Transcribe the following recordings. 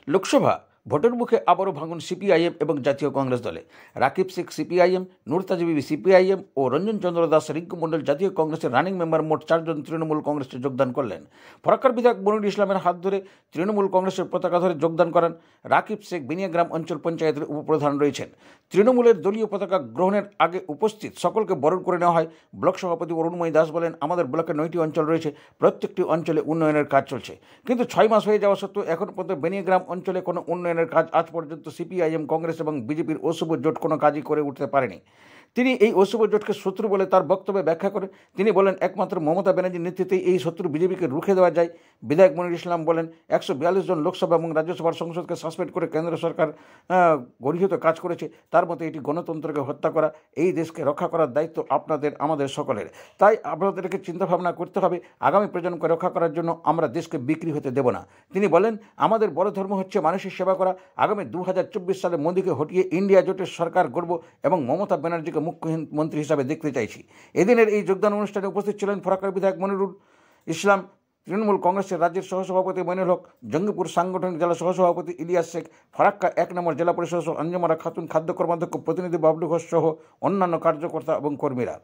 লোকসভা ভোটের মুখে আবারও ভাঙন সিপিআইএম এবং জাতীয় কংগ্রেস দলে। রাকিব শেখ সিপিআইএম, নূর তাজ বিবি সিপিআইএম ও রঞ্জন চন্দ্র দাস রিঙ্কু মণ্ডল জাতীয় কংগ্রেসের রানিং মেম্বার মোট 4 জন তৃণমূল কংগ্রেসে যোগদান করলেন। ফরাক্কার বিধায়ক মনিরুল ইসলামের হাত ধরে তৃণমূল কংগ্রেসের পতাকা ধরে যোগদান করেন রাকিব শেখ। বিনিয়াগ্রাম অঞ্চল পঞ্চায়েতের উপপ্রধান রয়েছেন। তৃণমূলের দলীয় পতাকা গ্রহণের আগে উপস্থিত সকলকে বরণ করে নেওয়া হয়। ব্লক সভাপতি অরুণময় দাস বলেন, আমাদের ব্লকে 9টি অঞ্চল রয়েছে, প্রত্যেকটি অঞ্চলে উন্নয়নের কাজ চলছে, কিন্তু 6 মাস হয়ে যাওয়া সত্ত্বেও এখন পর্যন্ত বেনিয়াগ্রাম অঞ্চলে কোনো উন্নয়নের কাজ আজ পর্যন্ত সিপিআইএম, কংগ্রেস এবং বিজেপির অশুভ জোট কোনো কাজই করে উঠতে পারেনি। তিনি এই অশুভ জোটকে শত্রু বলে তার বক্তব্যে ব্যাখ্যা করে তিনি বলেন, একমাত্র মমতা ব্যানার্জির নেতৃত্বেই এই শত্রু বিজেপিকে রুখে দেওয়া যায়। বিধায়ক মনিরুল ইসলাম বলেন, 142 জন লোকসভা এবং রাজ্যসভার সংসদকে সাসপেন্ড করে কেন্দ্র সরকার গর্হিত কাজ করেছে। তার মতে এটি গণতন্ত্রকে হত্যা করা। এই দেশকে রক্ষা করার দায়িত্ব আপনাদের, আমাদের সকলের। তাই আপনাদেরকে চিন্তাভাবনা করতে হবে, আগামী প্রজন্মকে রক্ষা করার জন্য আমরা দেশকে বিক্রি হতে দেব না। তিনি বলেন, আমাদের বড় ধর্ম হচ্ছে মানুষের সেবা করা। আগামী 2024 সালে মোদীকে হটিয়ে ইন্ডিয়া জোটের সরকার গড়ব এবং মমতা ব্যানার্জিকে মুখ্যমন্ত্রী হিসাবে দেখতে চাইছি। এদিনের এই যোগদান অনুষ্ঠানে উপস্থিত ছিলেন ফরাক্কার বিধায়ক মনিরুল ইসলাম, তৃণমূল কংগ্রেসের রাজ্যের সহসভাপতি মইনুল হক, জঙ্গিপুর সাংগঠনিক জেলা সহসভাপতি ইলিয়াস শেখ, ফরাক্কা 1 নম্বর জেলা পরিষদ অঞ্জমারা খাতুন, খাদ্য কর্মাধ্যক্ষ প্রতিনিধি বাবলু ঘোষ সহ অন্যান্য কার্যকর্তা এবং কর্মীরা।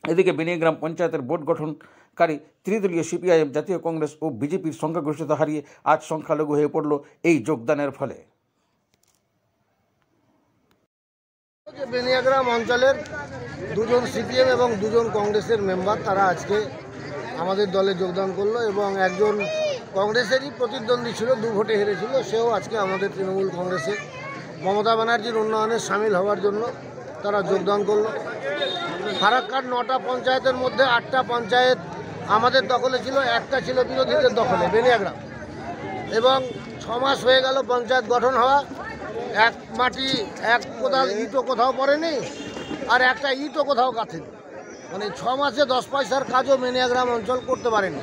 এদিকে বেনিয়াগ্রাম পঞ্চায়েতের বোর্ড গঠনকারী ত্রিদলীয় সিপিআইএম, জাতীয় কংগ্রেস ও বিজেপির সংখ্যাগরিষ্ঠতা হারিয়ে আজ সংখ্যালঘু হয়ে পড়ল এই যোগদানের ফলে। বেনিয়াগ্রাম অঞ্চলের 2 জন সিপিএম এবং 2 জন কংগ্রেসের মেম্বার তারা আজকে আমাদের দলে যোগদান করলো এবং একজন কংগ্রেসেরই প্রতিদ্বন্দ্বী ছিল, 2 ভোটে হেরেছিল, সেও আজকে আমাদের তৃণমূল কংগ্রেসের মমতা ব্যানার্জির উন্নয়নে সামিল হওয়ার জন্য তারা যোগদান করলো। ফারাক্কার 9টা পঞ্চায়েতের মধ্যে 8টা পঞ্চায়েত আমাদের দখলে ছিল, একটা ছিল বিরোধীদের দখলে বেনিয়াগ্রাম, এবং 6 মাস হয়ে গেল পঞ্চায়েত গঠন হওয়া। এক মাটি এক কোদাল ইটও কোথাও পড়েনি, আর একটা ইটও কোথাও গাঁথেনি। মানে 6 মাসে 10 পয়সার কাজও বেনিয়াগ্রাম অঞ্চল করতে পারেনি।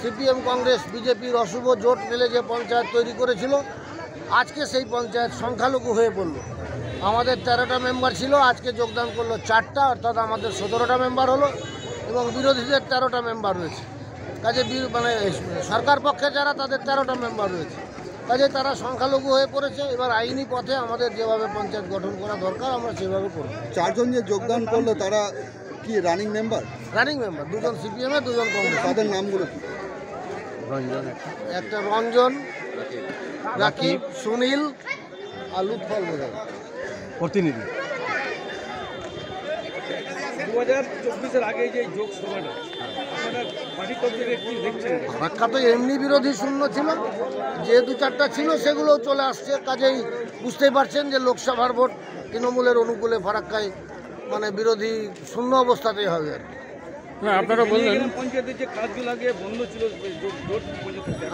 সিপিএম, কংগ্রেস, বিজেপির অশুভ জোট মিলে যে পঞ্চায়েত তৈরি করেছিল, আজকে সেই পঞ্চায়েত সংখ্যালঘু হয়ে পড়ল। আমাদের 13টা মেম্বার ছিল, আজকে যোগদান করলো 4টা, অর্থাৎ আমাদের 17টা মেম্বার হলো, এবং বিরোধীদের 13টা মেম্বার রয়েছে। কাজে মানে সরকার পক্ষে যারা, তাদের 13টা মেম্বার রয়েছে। কাজে তারা সংখ্যালঘু হয়ে পড়েছে। এবার আইনি পথে আমাদের যেভাবে পঞ্চায়েত গঠন করা দরকার আমরা সেভাবে করব। 4 জন যে যোগদান করলো তারা কি রানিং মেম্বার? রানিং মেম্বার 2 জন সিপিএম, 2 জন কংগ্রেস। তাদের নামগুলো কি? একটা রঞ্জন, রাকিব, সুনীল আর লুৎফল বোঝায় প্রতিনিধি। 2024-এর আগে যে যোগ সভাটা ফারাক্কা তো এমনি বিরোধী শূন্য ছিল, যে 2-4টা ছিল সেগুলোও চলে আসছে। কাজেই বুঝতেই পারছেন যে লোকসভার ভোট তৃণমূলের অনুকূলে ফারাক্কায় মানে বিরোধী শূন্য অবস্থাতেই হবে আর কি। আপনারা বললেন পঞ্চায়েতের যে কাজগুলো আগে বন্ধ ছিল,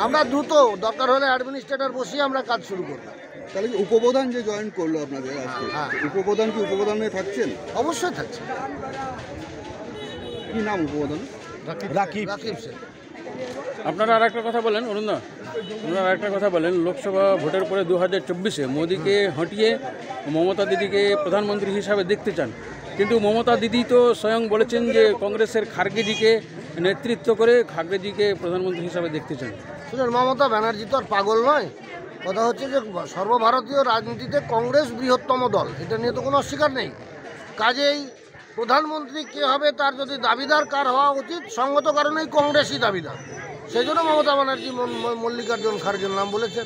আমরা দ্রুত দরকার হলে অ্যাডমিনিস্ট্রেটর বসিয়ে আমরা কাজ শুরু করব। তাহলে কি উপপ্রধান যে জয়েন করলো আপনাদের আজকে, উপপ্রধান কি উপপ্রধান হয়ে থাকছেন? অবশ্যই থাকছে। কি নাম উপপ্রধান? রাকিব শেখ। আপনারা আর একটা কথা বলেন অরুণদা, আপনারা আরেকটা কথা বলেন, লোকসভা ভোটের পরে 2024-এ মোদীকে হটিয়ে মমতা দিদিকে প্রধানমন্ত্রী হিসাবে দেখতে চান, কিন্তু মমতা দিদি তো স্বয়ং বলেছেন যে কংগ্রেসের খার্গেজিকে নেতৃত্ব করে খার্গেজিকে প্রধানমন্ত্রী হিসাবে দেখতে চান। শুনুন, মমতা ব্যানার্জি তো আর পাগল নয়। কথা হচ্ছে যে সর্বভারতীয় রাজনীতিতে কংগ্রেস বৃহত্তম দল, এটা নিয়ে তো কোনো অস্বীকার নেই। কাজেই প্রধানমন্ত্রী কে হবে তার যদি দাবিদার কার হওয়া উচিত, সঙ্গত কারণেই কংগ্রেসই দাবিদার। সেই জন্য মমতা ব্যানার্জি মল্লিকার্জুন খার্গের নাম বলেছেন।